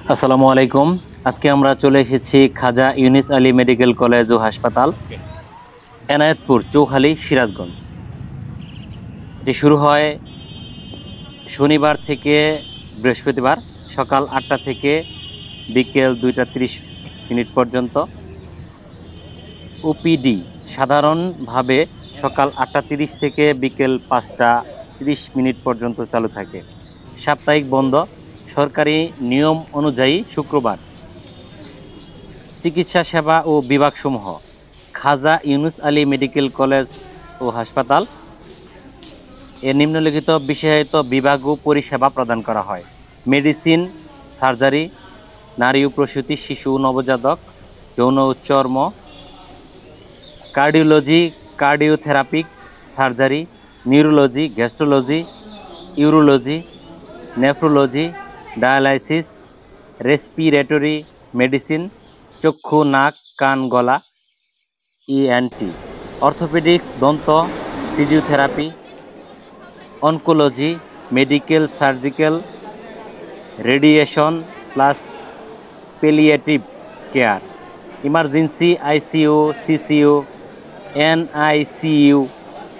আসসালামু আলাইকুম। আজকে আমরা চলে এসেছি খাজা ইউনুস আলী মেডিকেল কলেজ ও হাসপাতাল, এনায়েতপুর, চৌখালী, সিরাজগঞ্জ। এটি শুরু হয় শনিবার থেকে বৃহস্পতিবার সকাল 8টা থেকে বিকেল 2টা 30 মিনিট পর্যন্ত। ওপিডি সাধারণভাবে সকাল 8টা 30 থেকে বিকেল 5টা 30 মিনিট পর্যন্ত চালু থাকে। সাপ্তাহিক বন্ধ সরকারি নিয়ম অনুযায়ী শুক্রবার। চিকিৎসা সেবা ও বিভাগসমূহ: খাজা ইউনুস আলী মেডিকেল কলেজ ও হাসপাতাল এর নিম্নলিখিত বিশেষায়িত বিভাগ ও পরিষেবা প্রদান করা হয়: মেডিসিন, সার্জারি, নারী ও প্রসূতি, শিশু ও নবজাতক, যৌন ও চর্ম, cardiology, cardiothoracic surgery, neurology, gastrology, urology, nephrology, dialysis, respiratory medicine, চক্ষু, নাক, কান, গলা, ইএনটি, অর্থোপেডিক্স, দন্ত, physiotherapy, oncology, medical surgical, radiation plus palliative care, emergency, ICU, CCU, NICU,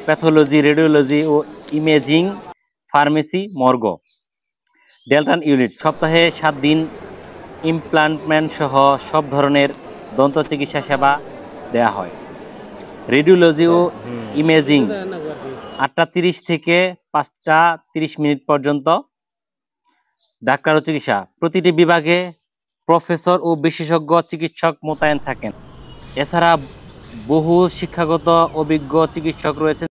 pathology, radiology ও imaging, pharmacy, morgue. Dental unit সপ্তাহে 7 দিন ইমপ্লান্টমেন্ট সহ সব ধরনের দন্ত চিকিৎসা সেবা দেওয়া হয়। রেডিওলজি ও ইমেজিং 8টা 30 থেকে 5টা 30 মিনিট পর্যন্ত। ডাক্তার ও চিকিৎসা প্রতিটি বিভাগে প্রফেসর ও বিশেষজ্ঞ চিকিৎসক মোতায়েন থাকেন। এছাড়া বহু শিক্ষাগত অভিজ্ঞ চিকিৎসক রয়েছেন